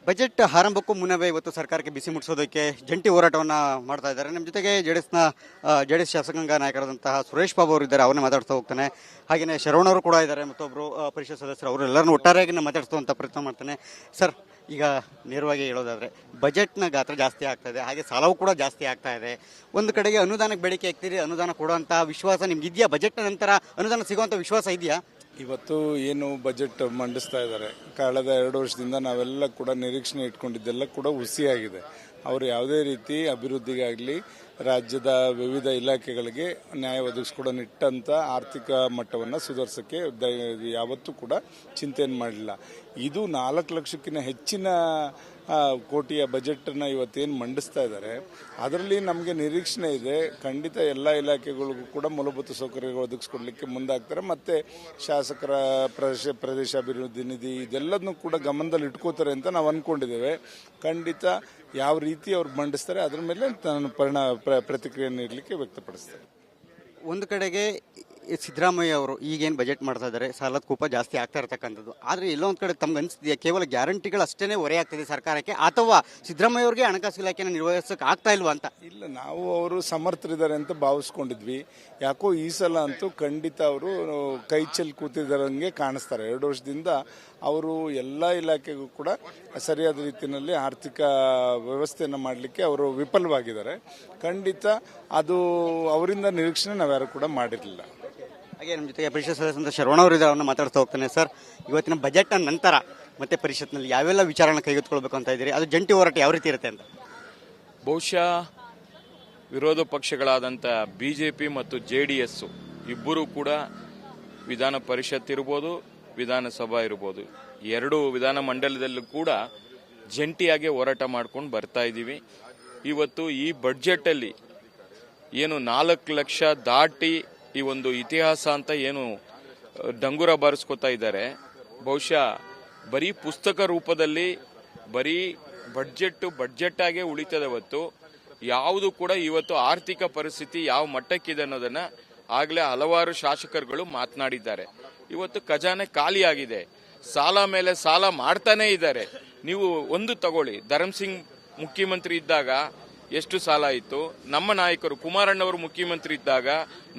Budget ಆರಂಭಕ್ಕೂ ಮುನ್ನವೇ ಇವತ್ತು ಸರ್ಕಾರಕ್ಕೆ ಬಿಸಿ ಮುಟ್ಟಿಸೋದಕ್ಕೆ ಜಂಟಿ ಹೋರಾಟವನ್ನು ಮಾಡ್ತಾ ಇದ್ದಾರೆ. ನಮ್ಮ ಜೊತೆಗೆ ಜೆಡಿಎಸ್ ಶಾಸಕಾಂಗ ನಾಯಕರಾದಂತಹ ಸುರೇಶ್ ಬಾಬು ಅವರು ಇದ್ದಾರೆ, ಅವ್ರನ್ನೇ ಮಾತಾಡ್ತಾ ಹೋಗ್ತಾನೆ. ಹಾಗೆಯೇ ಶರವಣವರು ಕೂಡ ಇದ್ದಾರೆ, ಮತ್ತೊಬ್ಬರು ಪರಿಷತ್ ಸದಸ್ಯರು, ಅವರೆಲ್ಲರನ್ನೂ ಒಟ್ಟಾರೆಯಾಗಿ ಮಾತಾಡಿಸುವಂಥ ಪ್ರಯತ್ನ ಮಾಡ್ತಾನೆ. ಸರ್, ಈಗ ನೇರವಾಗಿ ಹೇಳೋದಾದರೆ ಬಜೆಟ್ನ ಗಾತ್ರ ಜಾಸ್ತಿ ಆಗ್ತಾ ಇದೆ, ಹಾಗೆ ಸಾಲವೂ ಕೂಡ ಜಾಸ್ತಿ ಆಗ್ತಾ ಇದೆ. ಒಂದು ಕಡೆಗೆ ಅನುದಾನಕ್ಕೆ ಬೇಡಿಕೆ ಆಗ್ತೀರಿ, ಅನುದಾನ ಕೊಡುವಂಥ ವಿಶ್ವಾಸ ನಿಮ್ಗೆ ಇದೆಯಾ? ಬಜೆಟ್ನ ನಂತರ ಅನುದಾನ ಸಿಗುವಂಥ ವಿಶ್ವಾಸ ಇದೆಯಾ? ಇವತ್ತು ಏನು ಬಜೆಟ್ ಮಂಡಿಸ್ತಾ ಇದ್ದಾರೆ, ಕಳೆದ 2 ವರ್ಷದಿಂದ ನಾವೆಲ್ಲ ಕೂಡ ನಿರೀಕ್ಷಣೆ ಇಟ್ಕೊಂಡಿದ್ದೆಲ್ಲ ಕೂಡ ಹುಸಿಯಾಗಿದೆ. ಅವರು ಯಾವುದೇ ರೀತಿ ಅಭಿವೃದ್ಧಿಗಾಗಲಿ ರಾಜ್ಯದ ವಿವಿಧ ಇಲಾಖೆಗಳಿಗೆ ನ್ಯಾಯ ಒದಗಿಸ್ಕೊಡೋ ನಿಟ್ಟಂತ ಆರ್ಥಿಕ ಮಟ್ಟವನ್ನು ಸುಧಾರಿಸೋಕ್ಕೆ ಯಾವತ್ತೂ ಕೂಡ ಚಿಂತೆಯನ್ನು ಮಾಡಲಿಲ್ಲ. ಇದು 4 ಲಕ್ಷಕ್ಕಿಂತ ಹೆಚ್ಚಿನ ಕೋಟಿಯ ಬಜೆಟನ್ನು ಇವತ್ತೇನು ಮಂಡಿಸ್ತಾ ಇದ್ದಾರೆ, ಅದರಲ್ಲಿ ನಮಗೆ ನಿರೀಕ್ಷಣೆ ಇದೆ. ಖಂಡಿತ ಎಲ್ಲ ಇಲಾಖೆಗಳಿಗೂ ಕೂಡ ಮೂಲಭೂತ ಸೌಕರ್ಯಗಳು ಒದಗಿಸ್ಕೊಡ್ಲಿಕ್ಕೆ ಮುಂದಾಗ್ತಾರೆ. ಮತ್ತು ಶಾಸಕರ ಪ್ರದೇಶ ಅಭಿವೃದ್ಧಿ ನಿಧಿ ಇದೆಲ್ಲದನ್ನು ಕೂಡ ಗಮನದಲ್ಲಿ ಇಟ್ಕೋತಾರೆ ಅಂತ ನಾವು ಅಂದ್ಕೊಂಡಿದ್ದೇವೆ. ಖಂಡಿತ ಯಾವ ರೀತಿ ಅವ್ರು ಮಂಡಿಸ್ತಾರೆ ಅದ್ರ ಮೇಲೆ ನಾನು ಪ್ರತಿಕ್ರಿಯೆ ನೀಡಲಿಕ್ಕೆ ವ್ಯಕ್ತಪಡಿಸ್ತೇನೆ. ಒಂದು ಕಡೆಗೆ ಸಿದ್ದರಾಮಯ್ಯ ಅವರು ಈಗೇನು ಬಜೆಟ್ ಮಾಡ್ತಾ ಇದ್ದಾರೆ, ಸಾಲದ ಕೂಪ ಜಾಸ್ತಿ ಆಗ್ತಾ ಇರತಕ್ಕಂಥದ್ದು. ಆದರೆ ಎಲ್ಲೋ ಒಂದು ಕಡೆ ತಮ್ಗೆ ಅನಿಸ್ತಿದೆಯಾ ಕೇವಲ ಗ್ಯಾರಂಟಿಗಳು ಅಷ್ಟೇ ಹೊರೆ ಆಗ್ತಿದೆ ಸರ್ಕಾರಕ್ಕೆ, ಅಥವಾ ಸಿದ್ದರಾಮಯ್ಯ ಅವರಿಗೆ ಹಣಕಾಸು ಇಲಾಖೆಯನ್ನು ನಿರ್ವಹಿಸೋಕೆ ಆಗ್ತಾ ಇಲ್ವಾ ಅಂತ? ಇಲ್ಲ, ನಾವು ಅವರು ಸಮರ್ಥರಿದ್ದಾರೆ ಅಂತ ಭಾವಿಸ್ಕೊಂಡಿದ್ವಿ. ಯಾಕೋ ಈ ಸಲ ಅಂತೂ ಖಂಡಿತ ಅವರು ಕೈ ಚೆಲ್ಲಿ ಕೂತಿದ್ದಾರಂಗೆ ಕಾಣಿಸ್ತಾರೆ. 2 ವರ್ಷದಿಂದ ಅವರು ಎಲ್ಲ ಇಲಾಖೆಗೂ ಕೂಡ ಸರಿಯಾದ ರೀತಿಯಲ್ಲಿ ಆರ್ಥಿಕ ವ್ಯವಸ್ಥೆಯನ್ನು ಮಾಡಲಿಕ್ಕೆ ಅವರು ವಿಫಲವಾಗಿದ್ದಾರೆ. ಖಂಡಿತ ಅದು ಅವರಿಂದ ನಿರೀಕ್ಷಣೆ ನಾವ್ಯಾರು ಕೂಡ ಮಾಡಿರಲಿಲ್ಲ. ಹಾಗೆ ನಮ್ಮ ಜೊತೆಗೆ ಪರಿಷತ್ ಸದಸ್ಯರಂತ ಶರವಣವರು ಇದ್ದಾರೆ, ಅವ್ರನ್ನ ಮಾತಾಡ್ತಾ ಹೋಗ್ತಾನೆ. ಸರ್, ಇವತ್ತಿನ ಬಜೆಟ್ನ ನಂತರ ಮತ್ತೆ ಪರಿಷತ್ನಲ್ಲಿ ಯಾವೆಲ್ಲ ವಿಚಾರಗಳನ್ನ ಕೈಗೆತ್ತಿಕೊಳ್ಬೇಕು ಅಂತ ಇದ್ದೀರಿ? ಅದು ಜಂಟಿ ಹೋರಾಟ ಯಾವ ರೀತಿ ಇರುತ್ತೆ ಅಂತ? ಬಹುಶಃ ವಿರೋಧ ಪಕ್ಷಗಳಾದಂಥ ಬಿಜೆಪಿ ಮತ್ತು JDS ಇಬ್ಬರೂ ಕೂಡ ವಿಧಾನ ಪರಿಷತ್ ಇರ್ಬೋದು, ವಿಧಾನಸಭಾ ಇರ್ಬೋದು, 2 ವಿಧಾನ ಮಂಡಲದಲ್ಲೂ ಕೂಡ ಜಂಟಿಯಾಗಿ ಹೋರಾಟ ಮಾಡ್ಕೊಂಡು ಬರ್ತಾ ಇದ್ದೀವಿ. ಇವತ್ತು ಈ ಬಡ್ಜೆಟಲ್ಲಿ ಏನು 4 ಲಕ್ಷ ದಾಟಿ ಈ ಒಂದು ಇತಿಹಾಸ ಅಂತ ಏನು ಡಂಗುರ ಬಾರಿಸ್ಕೊತಾ ಇದ್ದಾರೆ, ಬಹುಶಃ ಬರೀ ಪುಸ್ತಕ ರೂಪದಲ್ಲಿ ಬರೀ ಬಡ್ಜೆಟ್ ಆಗೇ ಉಳಿತದೆ ಹೊತ್ತು ಯಾವುದು ಕೂಡ ಇವತ್ತು ಆರ್ಥಿಕ ಪರಿಸ್ಥಿತಿ ಯಾವ ಮಟ್ಟಕ್ಕಿದೆ ಅನ್ನೋದನ್ನ ಆಗಲೇ ಹಲವಾರು ಶಾಸಕರುಗಳು ಮಾತನಾಡಿದ್ದಾರೆ. ಇವತ್ತು ಖಜಾನೆ ಖಾಲಿಯಾಗಿದೆ, ಸಾಲ ಮೇಲೆ ಸಾಲ ಮಾಡ್ತಾನೇ ಇದ್ದಾರೆ. ನೀವು ಒಂದು ತಗೊಳ್ಳಿ, ಧರ್ಮಸಿಂಗ್ ಮುಖ್ಯಮಂತ್ರಿ ಇದ್ದಾಗ ಎಷ್ಟು ಸಾಲ ಇತ್ತು? ನಮ್ಮ ನಾಯಕರು ಕುಮಾರಣ್ಣವರು ಮುಖ್ಯಮಂತ್ರಿ ಇದ್ದಾಗ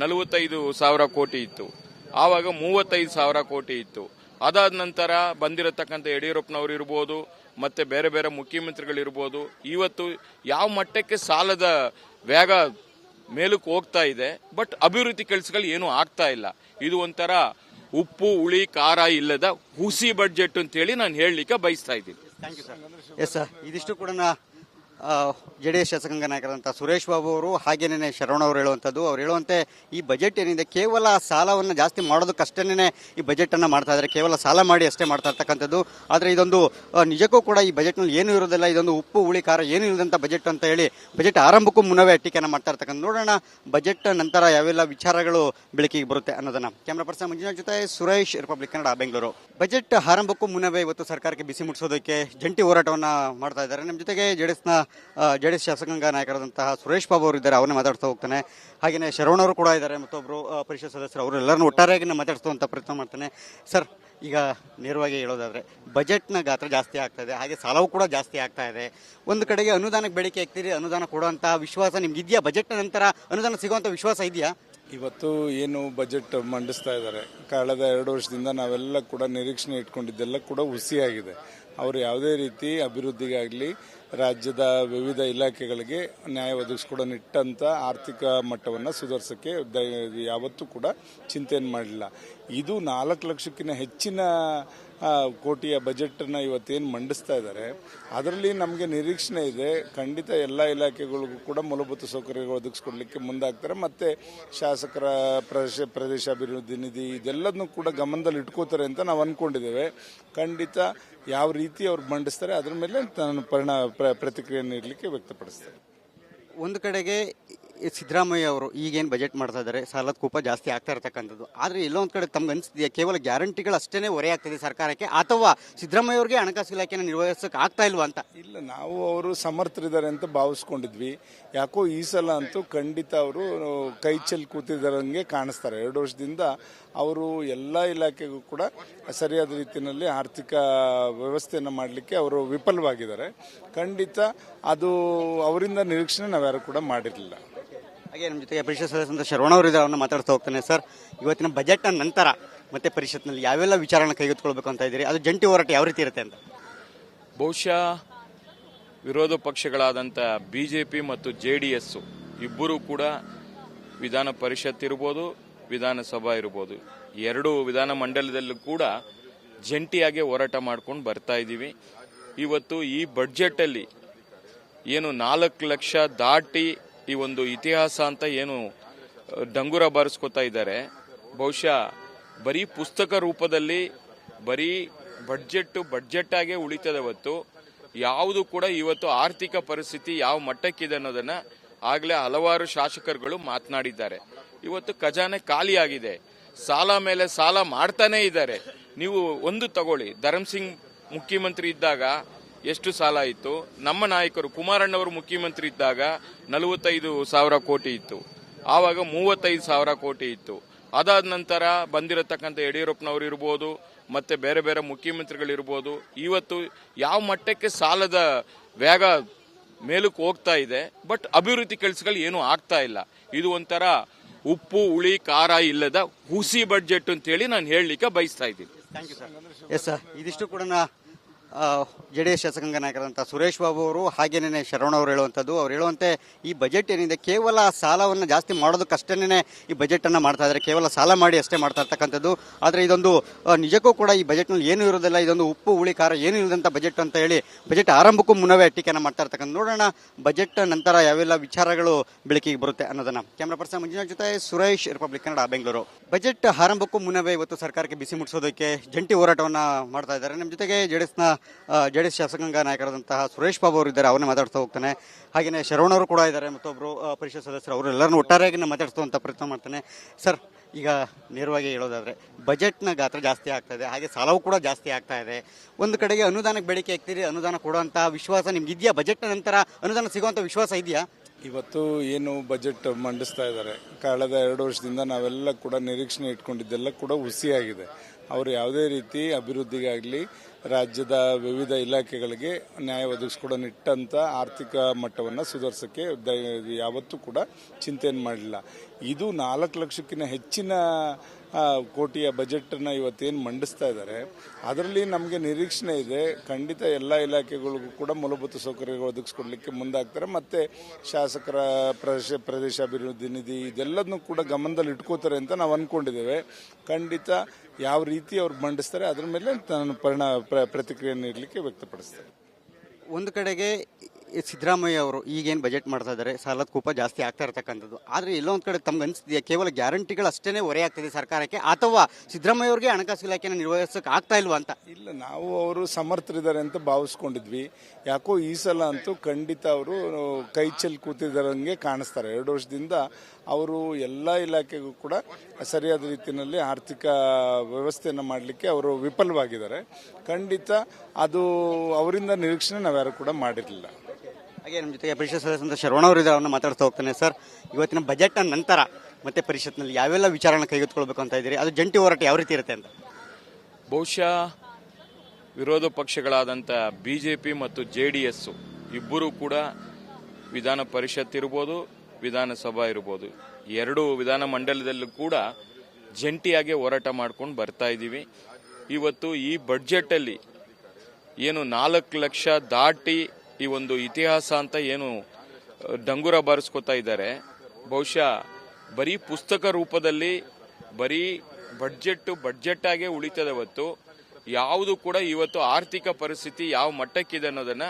45,000 ಕೋಟಿ ಇತ್ತು, ಆವಾಗ 35,000 ಕೋಟಿ ಇತ್ತು. ಅದಾದ ನಂತರ ಬಂದಿರತಕ್ಕಂಥ ಯಡಿಯೂರಪ್ಪನವರು ಇರ್ಬೋದು, ಮತ್ತೆ ಬೇರೆ ಬೇರೆ ಮುಖ್ಯಮಂತ್ರಿಗಳಿರ್ಬೋದು, ಇವತ್ತು ಯಾವ ಮಟ್ಟಕ್ಕೆ ಸಾಲದ ವೇಗ ಮೇಲಕ್ಕೆ ಹೋಗ್ತಾ ಇದೆ, ಬಟ್ ಅಭಿವೃದ್ಧಿ ಕೆಲಸಗಳು ಏನೂ ಆಗ್ತಾ ಇಲ್ಲ. ಇದು ಒಂಥರ ಉಪ್ಪು ಹುಳಿ ಖಾರ ಇಲ್ಲದ ಹುಸಿ ಬಡ್ಜೆಟ್ ಅಂತೇಳಿ ನಾನು ಹೇಳಲಿಕ್ಕೆ ಬಯಸ್ತಾ ಇದ್ದೀನಿ. Thank you sir. Yes sir, ಇದಿಷ್ಟು ಕೂಡ JDS ಶಾಸಕಾಂಗ ನಾಯಕರಾದಂಥ ಸುರೇಶ್ ಬಾಬು ಅವರು ಹಾಗೇನೇ ಶರವಣವರು ಹೇಳುವಂಥದ್ದು. ಅವ್ರು ಹೇಳುವಂತೆ ಈ ಬಜೆಟ್ ಏನಿದೆ ಕೇವಲ ಸಾಲವನ್ನು ಜಾಸ್ತಿ ಮಾಡೋದಕ್ಕಷ್ಟೇ ಈ ಬಜೆಟನ್ನು ಮಾಡ್ತಾ ಇದ್ದಾರೆ, ಕೇವಲ ಸಾಲ ಮಾಡಿ ಅಷ್ಟೇ ಮಾಡ್ತಾ ಇರ್ತಕ್ಕಂಥದ್ದು. ಆದರೆ ಇದೊಂದು ನಿಜಕ್ಕೂ ಕೂಡ ಈ ಬಜೆಟ್ನಲ್ಲಿ ಏನೂ ಇರೋದಿಲ್ಲ, ಇದೊಂದು ಉಪ್ಪು ಹುಳಿ ಖಾರ ಏನೂ ಇಲ್ಲದಂಥ ಬಜೆಟ್ ಅಂತ ಹೇಳಿ ಬಜೆಟ್ ಆರಂಭಕ್ಕೂ ಮುನ್ನವೇ ಟೀಕೆಯನ್ನು ಮಾಡ್ತಾ ಇರ್ತಕ್ಕಂಥ. ನೋಡೋಣ ಬಜೆಟ್ ನಂತರ ಯಾವೆಲ್ಲ ವಿಚಾರಗಳು ಬೆಳಕಿಗೆ ಬರುತ್ತೆ ಅನ್ನೋದನ್ನ. ಕ್ಯಾಮ್ರಾ ಪರ್ಸನ್ ಮಂಜುನಾಥ್ ಜೊತೆ ಸುರೇಶ್, ರಿಪಬ್ಲಿಕ್ ಕನ್ನಡ, ಬೆಂಗಳೂರು. ಬಜೆಟ್ ಆರಂಭಕ್ಕೂ ಮುನ್ನವೇ ಇವತ್ತು ಸರ್ಕಾರಕ್ಕೆ ಬಿಸಿ ಮುಟ್ಟಿಸೋದಕ್ಕೆ ಜಂಟಿ ಹೋರಾಟವನ್ನು ಮಾಡ್ತಾ ಇದ್ದಾರೆ. ನಮ್ಮ ಜೊತೆಗೆ ಜೆಡಿಎಸ್ ಶಾಸಕಾಂಗ ನಾಯಕರಾದಂತಹ ಸುರೇಶ್ ಬಾಬು ಅವರು ಇದ್ದಾರೆ, ಅವ್ರನ್ನೇ ಮಾತಾಡ್ತಾ ಹೋಗ್ತಾನೆ. ಹಾಗೆಯೇ ಶರವಣವರು ಕೂಡ ಇದ್ದಾರೆ, ಮತ್ತೊಬ್ಬರು ಪರಿಷತ್ ಸದಸ್ಯರು, ಅವರೆಲ್ಲರನ್ನೂ ಒಟ್ಟಾರೆಯಾಗಿ ಮಾತಾಡಿಸುವಂಥ ಪ್ರಯತ್ನ ಮಾಡ್ತಾನೆ. ಸರ್, ಈಗ ನೇರವಾಗಿ ಹೇಳೋದಾದರೆ ಬಜೆಟ್ನ ಗಾತ್ರ ಜಾಸ್ತಿ ಆಗ್ತಾ ಇದೆ, ಹಾಗೆ ಸಾಲವೂ ಕೂಡ ಜಾಸ್ತಿ ಆಗ್ತಾ ಇದೆ. ಒಂದು ಕಡೆಗೆ ಅನುದಾನಕ್ಕೆ ಬೇಡಿಕೆ ಆಗ್ತೀರಿ, ಅನುದಾನ ಕೊಡುವಂಥ ವಿಶ್ವಾಸ ನಿಮ್ಗೆ ಇದೆಯಾ? ಬಜೆಟ್ನ ನಂತರ ಅನುದಾನ ಸಿಗುವಂಥ ವಿಶ್ವಾಸ ಇದೆಯಾ? ಇವತ್ತು ಏನು ಬಜೆಟ್ ಮಂಡಿಸ್ತಾ ಇದ್ದಾರೆ, ಕಳೆದ 2 ವರ್ಷದಿಂದ ನಾವೆಲ್ಲ ಕೂಡ ನಿರೀಕ್ಷಣೆ ಇಟ್ಕೊಂಡಿದ್ದೆಲ್ಲ ಕೂಡ ಹುಸಿಯಾಗಿದೆ. ಅವರು ಯಾವುದೇ ರೀತಿ ಅಭಿವೃದ್ಧಿಗಾಗಲಿ ರಾಜ್ಯದ ವಿವಿಧ ಇಲಾಖೆಗಳಿಗೆ ನ್ಯಾಯ ಒದಗಿಸ್ಕೊಡೋ ನಿಟ್ಟಂತ ಆರ್ಥಿಕ ಮಟ್ಟವನ್ನು ಸುಧಾರಿಸೋಕ್ಕೆ ಯಾವತ್ತೂ ಕೂಡ ಚಿಂತೆಯನ್ನು ಮಾಡಲಿಲ್ಲ. ಇದು 4 ಲಕ್ಷಕ್ಕಿಂತ ಹೆಚ್ಚಿನ ಕೋಟಿಯ ಬಜೆಟನ್ನು ಇವತ್ತೇನು ಮಂಡಿಸ್ತಾ ಇದ್ದಾರೆ, ಅದರಲ್ಲಿ ನಮಗೆ ನಿರೀಕ್ಷಣೆ ಇದೆ. ಖಂಡಿತ ಎಲ್ಲ ಇಲಾಖೆಗಳಿಗೂ ಕೂಡ ಮೂಲಭೂತ ಸೌಕರ್ಯಗಳು ಒದಗಿಸ್ಕೊಡ್ಲಿಕ್ಕೆ ಮುಂದಾಗ್ತಾರೆ. ಮತ್ತು ಶಾಸಕರ ಪ್ರದೇಶ ಅಭಿವೃದ್ಧಿ ನಿಧಿ ಇದೆಲ್ಲದನ್ನು ಕೂಡ ಗಮನದಲ್ಲಿ ಇಟ್ಕೋತಾರೆ ಅಂತ ನಾವು ಅಂದ್ಕೊಂಡಿದ್ದೇವೆ. ಖಂಡಿತ ಯಾವ ರೀತಿ ಅವ್ರು ಮಂಡಿಸ್ತಾರೆ ಅದ್ರ ಮೇಲೆ ನಾನು ಪ್ರತಿಕ್ರಿಯೆ ನೀಡಲಿಕ್ಕೆ ವ್ಯಕ್ತಪಡಿಸ್ತೇನೆ. ಒಂದು ಕಡೆಗೆ ಸಿದ್ದರಾಮಯ್ಯ ಅವರು ಈಗೇನು ಬಜೆಟ್ ಮಾಡ್ತಾ ಇದ್ದಾರೆ ಸಾಲದ ಕೂಪ ಜಾಸ್ತಿ ಆಗ್ತಾ ಇರತಕ್ಕಂಥದ್ದು. ಆದರೆ ಎಲ್ಲೋ ಒಂದು ಕಡೆ ತಮ್ಗೆ ಅನಿಸ್ತಿದೆಯಾ ಕೇವಲ ಗ್ಯಾರಂಟಿಗಳು ಅಷ್ಟೇ ಹೊರೆ ಆಗ್ತಿದೆ ಸರ್ಕಾರಕ್ಕೆ, ಅಥವಾ ಸಿದ್ದರಾಮಯ್ಯ ಅವ್ರಿಗೆ ಹಣಕಾಸು ಇಲಾಖೆನ ನಿರ್ವಹಿಸೋಕೆ ಆಗ್ತಾ ಇಲ್ವಾ ಅಂತ? ಇಲ್ಲ, ನಾವು ಅವರು ಸಮರ್ಥರಿದ್ದಾರೆ ಅಂತ ಭಾವಿಸ್ಕೊಂಡಿದ್ವಿ. ಯಾಕೋ ಈ ಸಲ ಅಂತೂ ಖಂಡಿತ ಅವರು ಕೈ ಚೆಲ್ಲಿ ಕೂತಿದ್ದಾರಂಗೆ ಕಾಣಿಸ್ತಾರೆ. 2 ವರ್ಷದಿಂದ ಅವರು ಎಲ್ಲ ಇಲಾಖೆಗೂ ಕೂಡ ಸರಿಯಾದ ರೀತಿಯಲ್ಲಿ ಆರ್ಥಿಕ ವ್ಯವಸ್ಥೆಯನ್ನು ಮಾಡಲಿಕ್ಕೆ ಅವರು ವಿಫಲವಾಗಿದ್ದಾರೆ. ಖಂಡಿತ ಅದು ಅವರಿಂದ ನಿರೀಕ್ಷಣೆ ನಾವ್ಯಾರು ಕೂಡ ಮಾಡಿರಲಿಲ್ಲ. ಹಾಗೆ ನಮ್ಮ ಜೊತೆಗೆ ಪರಿಷತ್ ಸದಸ್ಯರಾದ ಶರವಣ ಅವರು ಇದ್ದಾರೆ, ಅವ್ರನ್ನ ಮಾತಾಡ್ತಾ ಹೋಗ್ತಾನೆ. ಸರ್, ಇವತ್ತಿನ ಬಜೆಟ್ನ ನಂತರ ಮತ್ತೆ ಪರಿಷತ್ನಲ್ಲಿ ಯಾವೆಲ್ಲ ವಿಚಾರನ ಕೈಗೆತ್ತಿಕೊಳ್ಬೇಕು ಅಂತ ಇದ್ದೀರಿ? ಅದು ಜಂಟಿ ಹೋರಾಟ ಯಾವ ರೀತಿ ಇರುತ್ತೆ ಅಂತ? ಬಹುಶಃ ವಿರೋಧ ಪಕ್ಷಗಳಾದಂಥ ಬಿಜೆಪಿ ಮತ್ತು JDS ಇಬ್ಬರೂ ಕೂಡ ವಿಧಾನ ಪರಿಷತ್ ಇರ್ಬೋದು, ವಿಧಾನಸಭಾ ಇರ್ಬೋದು, 2 ವಿಧಾನಮಂಡಲದಲ್ಲೂ ಕೂಡ ಜಂಟಿಯಾಗಿ ಹೋರಾಟ ಮಾಡ್ಕೊಂಡು ಬರ್ತಾ ಇದ್ದೀವಿ. ಇವತ್ತು ಈ ಬಡ್ಜೆಟಲ್ಲಿ ಏನು 4 ಲಕ್ಷ ದಾಟಿ ಈ ಒಂದು ಇತಿಹಾಸ ಅಂತ ಏನು ಡಂಗುರ ಬಾರಿಸ್ಕೊತಾ ಇದ್ದಾರೆ, ಬಹುಶಃ ಬರೀ ಪುಸ್ತಕ ರೂಪದಲ್ಲಿ ಬರೀ ಬಡ್ಜೆಟ್ ಆಗೇ ಉಳಿತದೆ ಹೊತ್ತು ಯಾವುದು ಕೂಡ ಇವತ್ತು ಆರ್ಥಿಕ ಪರಿಸ್ಥಿತಿ ಯಾವ ಮಟ್ಟಕ್ಕಿದೆ ಅನ್ನೋದನ್ನ ಆಗಲೇ ಹಲವಾರು ಶಾಸಕರುಗಳು ಮಾತನಾಡಿದ್ದಾರೆ. ಇವತ್ತು ಖಜಾನೆ ಖಾಲಿಯಾಗಿದೆ, ಸಾಲ ಮೇಲೆ ಸಾಲ ಮಾಡ್ತಾನೇ ಇದ್ದಾರೆ. ನೀವು ಒಂದು ತಗೊಳ್ಳಿ, ಧರ್ಮಸಿಂಗ್ ಮುಖ್ಯಮಂತ್ರಿ ಇದ್ದಾಗ ಎಷ್ಟು ಸಾಲ ಇತ್ತು? ನಮ್ಮ ನಾಯಕರು ಕುಮಾರಣ್ಣವರು ಮುಖ್ಯಮಂತ್ರಿ ಇದ್ದಾಗ 45,000 ಕೋಟಿ ಇತ್ತು, ಆವಾಗ 35,000 ಕೋಟಿ ಇತ್ತು. ಅದಾದ ನಂತರ ಬಂದಿರತಕ್ಕಂಥ ಯಡಿಯೂರಪ್ಪನವರು ಇರ್ಬೋದು, ಮತ್ತೆ ಬೇರೆ ಬೇರೆ ಮುಖ್ಯಮಂತ್ರಿಗಳಿರ್ಬೋದು, ಇವತ್ತು ಯಾವ ಮಟ್ಟಕ್ಕೆ ಸಾಲದ ವೇಗ ಮೇಲಕ್ಕೆ ಹೋಗ್ತಾ ಇದೆ, ಬಟ್ ಅಭಿವೃದ್ಧಿ ಕೆಲಸಗಳು ಏನೂ ಆಗ್ತಾ ಇಲ್ಲ. ಇದು ಒಂಥರ ಉಪ್ಪು ಹುಳಿ ಖಾರ ಇಲ್ಲದ ಹುಸಿ ಬಡ್ಜೆಟ್ ಅಂತೇಳಿ ನಾನು ಹೇಳಲಿಕ್ಕೆ ಬಯಸ್ತಾ ಇದ್ದೀನಿ. Thank you sir. Yes sir, ಇದಿಷ್ಟು ಕೂಡ JDS ಶಾಸಕಾಂಗ ನಾಯಕರಾದಂಥ ಸುರೇಶ್ ಬಾಬು ಅವರು ಹಾಗೇನೇ ಶರವಣ ಅವರು ಹೇಳುವಂಥದ್ದು. ಅವ್ರು ಹೇಳುವಂತೆ ಈ ಬಜೆಟ್ ಏನಿದೆ ಕೇವಲ ಸಾಲವನ್ನು ಜಾಸ್ತಿ ಮಾಡೋದಕ್ಕಷ್ಟೇ ಈ ಬಜೆಟನ್ನು ಮಾಡ್ತಾ ಇದ್ದಾರೆ, ಕೇವಲ ಸಾಲ ಮಾಡಿ ಅಷ್ಟೇ ಮಾಡ್ತಾ ಇರ್ತಕ್ಕಂಥದ್ದು. ಆದರೆ ಇದೊಂದು ನಿಜಕ್ಕೂ ಕೂಡ ಈ ಬಜೆಟ್ನಲ್ಲಿ ಏನೂ ಇರೋದಿಲ್ಲ, ಇದೊಂದು ಉಪ್ಪು ಹುಳಿ ಖಾರ ಏನೂ ಇಲ್ಲದಂಥ ಬಜೆಟ್ ಅಂತ ಹೇಳಿ ಬಜೆಟ್ ಆರಂಭಕ್ಕೂ ಮುನ್ನವೇ ಟೀಕೆಯನ್ನು ಮಾಡ್ತಾ ಇರ್ತಕ್ಕಂಥ. ನೋಡೋಣ ಬಜೆಟ್ ನಂತರ ಯಾವೆಲ್ಲ ವಿಚಾರಗಳು ಬೆಳಕಿಗೆ ಬರುತ್ತೆ ಅನ್ನೋದನ್ನ. ಕ್ಯಾಮ್ರಾ ಪರ್ಸನ್ ಮಂಜುನಾಥ್ ಜೊತೆ ಸುರೇಶ್, ರಿಪಬ್ಲಿಕ್ ಕನ್ನಡ, ಬೆಂಗಳೂರು. ಬಜೆಟ್ ಆರಂಭಕ್ಕೂ ಮುನ್ನವೇ ಇವತ್ತು ಸರ್ಕಾರಕ್ಕೆ ಬಿಸಿ ಮುಟ್ಟಿಸೋದಕ್ಕೆ ಜಂಟಿ ಹೋರಾಟವನ್ನು ಮಾಡ್ತಾ ಇದ್ದಾರೆ. ನಮ್ಮ ಜೊತೆಗೆ JDS ಶಾಸಕಾಂಗ ನಾಯಕರಾದಂತಹ ಸುರೇಶ್ ಬಾಬು ಅವರು ಇದ್ದಾರೆ, ಅವ್ರನ್ನ ಮಾತಾಡ್ತಾ ಹೋಗ್ತಾನೆ. ಹಾಗೆಯೇ ಶರವಣವರು ಕೂಡ ಇದ್ದಾರೆ, ಮತ್ತೊಬ್ಬರು ಪರಿಷತ್ ಸದಸ್ಯರು, ಅವರು ಎಲ್ಲರನ್ನೂ ಒಟ್ಟಾರೆಯಾಗಿ ಮಾತಾಡಿಸುವಂಥ ಪ್ರಯತ್ನ ಮಾಡ್ತಾನೆ. ಸರ್, ಈಗ ನೇರವಾಗಿ ಹೇಳೋದಾದರೆ ಬಜೆಟ್ನ ಗಾತ್ರ ಜಾಸ್ತಿ ಆಗ್ತಾ ಇದೆ, ಹಾಗೆ ಸಾಲವೂ ಕೂಡ ಜಾಸ್ತಿ ಆಗ್ತಾ ಇದೆ. ಒಂದು ಕಡೆಗೆ ಅನುದಾನಕ್ಕೆ ಬೇಡಿಕೆ ಆಗ್ತೀರಿ, ಅನುದಾನ ಕೊಡುವಂಥ ವಿಶ್ವಾಸ ನಿಮ್ಗೆ ಇದೆಯಾ? ಬಜೆಟ್ನ ನಂತರ ಅನುದಾನ ಸಿಗುವಂಥ ವಿಶ್ವಾಸ ಇದೆಯಾ? ಇವತ್ತು ಏನು ಬಜೆಟ್ ಮಂಡಿಸ್ತಾ ಇದ್ದಾರೆ, ಕಳೆದ 2 ವರ್ಷದಿಂದ ನಾವೆಲ್ಲ ಕೂಡ ನಿರೀಕ್ಷಣೆ ಇಟ್ಕೊಂಡಿದ್ದೆಲ್ಲ ಕೂಡ ಹುಸಿಯಾಗಿದೆ. ಅವರು ಯಾವುದೇ ರೀತಿ ಅಭಿವೃದ್ಧಿಗಾಗಲಿ ರಾಜ್ಯದ ವಿವಿಧ ಇಲಾಖೆಗಳಿಗೆ ನ್ಯಾಯ ಒದಗಿಸ್ಕೊಡೋ ನಿಟ್ಟಂಥ ಆರ್ಥಿಕ ಮಟ್ಟವನ್ನು ಸುಧಾರಿಸೋಕ್ಕೆ ಯಾವತ್ತೂ ಕೂಡ ಚಿಂತೆಯನ್ನು ಮಾಡಲಿಲ್ಲ. ಇದು 4 ಲಕ್ಷಕ್ಕಿಂತ ಹೆಚ್ಚಿನ ಕೋಟಿಯ ಬಜೆಟನ್ನು ಇವತ್ತೇನು ಮಂಡಿಸ್ತಾ ಇದ್ದಾರೆ, ಅದರಲ್ಲಿ ನಮಗೆ ನಿರೀಕ್ಷಣೆ ಇದೆ. ಖಂಡಿತ ಎಲ್ಲ ಇಲಾಖೆಗಳಿಗೂ ಕೂಡ ಮೂಲಭೂತ ಸೌಕರ್ಯಗಳು ಒದಗಿಸ್ಕೊಡ್ಲಿಕ್ಕೆ ಮುಂದಾಗ್ತಾರೆ. ಮತ್ತು ಶಾಸಕರ ಪ್ರದೇಶ ಅಭಿವೃದ್ಧಿ ನಿಧಿ ಇದೆಲ್ಲದನ್ನು ಕೂಡ ಗಮನದಲ್ಲಿ ಇಟ್ಕೋತಾರೆ ಅಂತ ನಾವು ಅಂದ್ಕೊಂಡಿದ್ದೇವೆ. ಖಂಡಿತ ಯಾವ ರೀತಿ ಅವ್ರು ಮಂಡಿಸ್ತಾರೆ ಅದ್ರ ಮೇಲೆ ನಾನು ಪ್ರತಿಕ್ರಿಯೆ ನೀಡಲಿಕ್ಕೆ ವ್ಯಕ್ತಪಡಿಸ್ತೇನೆ. ಒಂದು ಕಡೆಗೆ ಸಿದ್ದರಾಮಯ್ಯ ಅವರು ಈಗೇನು ಬಜೆಟ್ ಮಾಡ್ತಾ ಇದ್ದಾರೆ ಸಾಲದ ಕೂಪ ಜಾಸ್ತಿ ಆಗ್ತಾ ಇರತಕ್ಕಂಥದ್ದು. ಆದರೆ ಎಲ್ಲೋ ಒಂದು ಕಡೆ ತಮ್ಗೆ ಅನಿಸ್ತಿದೆಯಾ ಕೇವಲ ಗ್ಯಾರಂಟಿಗಳು ಅಷ್ಟೇ ಹೊರೆ ಆಗ್ತಿದೆ ಸರ್ಕಾರಕ್ಕೆ, ಅಥವಾ ಸಿದ್ದರಾಮಯ್ಯ ಅವ್ರಿಗೆ ಹಣಕಾಸು ಇಲಾಖೆನ ನಿರ್ವಹಿಸೋಕೆ ಆಗ್ತಾ ಇಲ್ವಾ ಅಂತ? ಇಲ್ಲ, ನಾವು ಅವರು ಸಮರ್ಥರಿದ್ದಾರೆ ಅಂತ ಭಾವಿಸ್ಕೊಂಡಿದ್ವಿ. ಯಾಕೋ ಈ ಸಲ ಅಂತೂ ಖಂಡಿತ ಅವರು ಕೈ ಚೆಲ್ಲಿ ಕೂತಿದ್ದಾರಂಗೆ ಕಾಣಿಸ್ತಾರೆ. 2 ವರ್ಷದಿಂದ ಅವರು ಎಲ್ಲ ಇಲಾಖೆಗೂ ಕೂಡ ಸರಿಯಾದ ರೀತಿಯಲ್ಲಿ ಆರ್ಥಿಕ ವ್ಯವಸ್ಥೆಯನ್ನು ಮಾಡಲಿಕ್ಕೆ ಅವರು ವಿಫಲವಾಗಿದ್ದಾರೆ. ಖಂಡಿತ ಅದು ಅವರಿಂದ ನಿರೀಕ್ಷಣೆ ನಾವ್ಯಾರು ಕೂಡ ಮಾಡಿರಲಿಲ್ಲ. ಹಾಗೆ ನಮ್ಮ ಜೊತೆಗೆ ಪರಿಷತ್ ಸದಸ್ಯರಾದ ಶರವಣ ಅವರು ಇದ್ದಾರೆ, ಅವ್ರನ್ನ ಮಾತಾಡ್ತಾ ಹೋಗ್ತಾನೆ. ಸರ್, ಇವತ್ತಿನ ಬಜೆಟ್ನ ನಂತರ ಮತ್ತೆ ಪರಿಷತ್ನಲ್ಲಿ ಯಾವೆಲ್ಲ ವಿಚಾರನ ಕೈಗೆತ್ತಿಕೊಳ್ಬೇಕು ಅಂತ ಇದ್ದೀರಿ? ಅದು ಜಂಟಿ ಹೋರಾಟ ಯಾವ ರೀತಿ ಇರುತ್ತೆ ಅಂತ? ಬಹುಶಃ ವಿರೋಧ ಪಕ್ಷಗಳಾದಂಥ ಬಿಜೆಪಿ ಮತ್ತು JDS ಇಬ್ಬರೂ ಕೂಡ ವಿಧಾನ ಪರಿಷತ್ ಇರ್ಬೋದು, ವಿಧಾನಸಭಾ ಇರ್ಬೋದು, 2 ವಿಧಾನಮಂಡಲದಲ್ಲೂ ಕೂಡ ಜಂಟಿಯಾಗಿ ಹೋರಾಟ ಮಾಡ್ಕೊಂಡು ಬರ್ತಾ ಇದ್ದೀವಿ. ಇವತ್ತು ಈ ಬಡ್ಜೆಟಲ್ಲಿ ಏನು 4 ಲಕ್ಷ ದಾಟಿ ಈ ಒಂದು ಇತಿಹಾಸ ಅಂತ ಏನು ಡಂಗುರ ಬಾರಿಸ್ಕೊತಾ ಇದ್ದಾರೆ, ಬಹುಶಃ ಬರೀ ಪುಸ್ತಕ ರೂಪದಲ್ಲಿ ಬರೀ ಬಡ್ಜೆಟ್ ಆಗೇ ಉಳಿತದೆ ಹೊತ್ತು ಯಾವುದು ಕೂಡ ಇವತ್ತು ಆರ್ಥಿಕ ಪರಿಸ್ಥಿತಿ ಯಾವ ಮಟ್ಟಕ್ಕಿದೆ ಅನ್ನೋದನ್ನ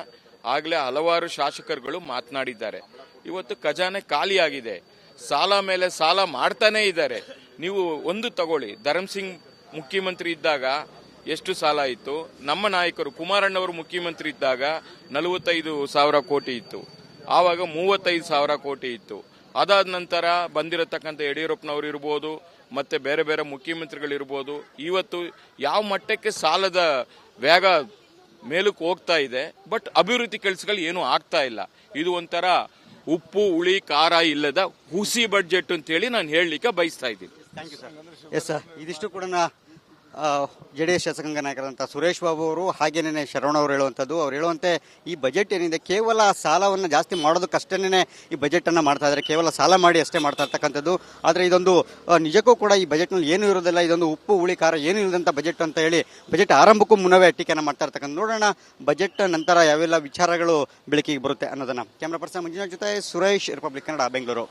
ಆಗಲೇ ಹಲವಾರು ಶಾಸಕರುಗಳು ಮಾತನಾಡಿದ್ದಾರೆ. ಇವತ್ತು ಖಜಾನೆ ಖಾಲಿಯಾಗಿದೆ, ಸಾಲ ಮೇಲೆ ಸಾಲ ಮಾಡ್ತಾನೇ ಇದ್ದಾರೆ. ನೀವು ಒಂದು ತಗೊಳ್ಳಿ, ಧರ್ಮಸಿಂಗ್ ಮುಖ್ಯಮಂತ್ರಿ ಇದ್ದಾಗ ಎಷ್ಟು ಸಾಲ ಇತ್ತು? ನಮ್ಮ ನಾಯಕರು ಕುಮಾರಣ್ಣವರು ಮುಖ್ಯಮಂತ್ರಿ ಇದ್ದಾಗ 45,000 ಕೋಟಿ ಇತ್ತು, ಆವಾಗ 35,000 ಕೋಟಿ ಇತ್ತು. ಅದಾದ ನಂತರ ಬಂದಿರತಕ್ಕಂಥ ಯಡಿಯೂರಪ್ಪನವರು ಇರ್ಬೋದು ಮತ್ತೆ ಬೇರೆ ಬೇರೆ ಮುಖ್ಯಮಂತ್ರಿಗಳಿರ್ಬೋದು, ಇವತ್ತು ಯಾವ ಮಟ್ಟಕ್ಕೆ ಸಾಲದ ವೇಗ ಮೇಲಕ್ಕೆ ಹೋಗ್ತಾ ಇದೆ, ಬಟ್ ಅಭಿವೃದ್ಧಿ ಕೆಲಸಗಳು ಏನೂ ಆಗ್ತಾ ಇಲ್ಲ. ಇದು ಒಂಥರ ಉಪ್ಪು ಹುಳಿ ಖಾರ ಇಲ್ಲದ ಹುಸಿ ಬಡ್ಜೆಟ್ ಅಂತೇಳಿ ನಾನು ಹೇಳಲಿಕ್ಕೆ ಬಯಸ್ತಾ ಇದ್ದೀನಿ. Thank you sir. Yes sir, ಇದಿಷ್ಟು ಕೂಡ JDS ಶಾಸಕಾಂಗ ನಾಯಕರಾದಂಥ ಸುರೇಶ್ ಬಾಬು ಅವರು ಹಾಗೇನೇ ಶರವಣ ಅವರು ಹೇಳುವಂಥದ್ದು. ಅವ್ರು ಹೇಳುವಂತೆ ಈ ಬಜೆಟ್ ಏನಿದೆ ಕೇವಲ ಸಾಲವನ್ನು ಜಾಸ್ತಿ ಮಾಡೋದಕ್ಕಷ್ಟೇ ಈ ಬಜೆಟನ್ನು ಮಾಡ್ತಾ ಇದ್ದಾರೆ, ಕೇವಲ ಸಾಲ ಮಾಡಿ ಅಷ್ಟೇ ಮಾಡ್ತಾ ಇರ್ತಕ್ಕಂಥದ್ದು. ಆದರೆ ಇದೊಂದು ನಿಜಕ್ಕೂ ಕೂಡ ಈ ಬಜೆಟ್ನಲ್ಲಿ ಏನೂ ಇರೋದಿಲ್ಲ, ಇದೊಂದು ಉಪ್ಪು ಹುಳಿ ಖಾರ ಏನೂ ಇಲ್ಲದಂಥ ಬಜೆಟ್ ಅಂತ ಹೇಳಿ ಬಜೆಟ್ ಆರಂಭಕ್ಕೂ ಮುನ್ನವೇ ಟೀಕೆಯನ್ನು ಮಾಡ್ತಾ ಇರ್ತಕ್ಕಂಥ. ನೋಡೋಣ ಬಜೆಟ್ ನಂತರ ಯಾವೆಲ್ಲ ವಿಚಾರಗಳು ಬೆಳಕಿಗೆ ಬರುತ್ತೆ ಅನ್ನೋದನ್ನು. ಕ್ಯಾಮ್ರಾ ಪರ್ಸನ್ ಮಂಜುನಾಥ್ ಜೊತೆ ಸುರೇಶ್, ರಿಪಬ್ಲಿಕ್ ಕನ್ನಡ, ಬೆಂಗಳೂರು.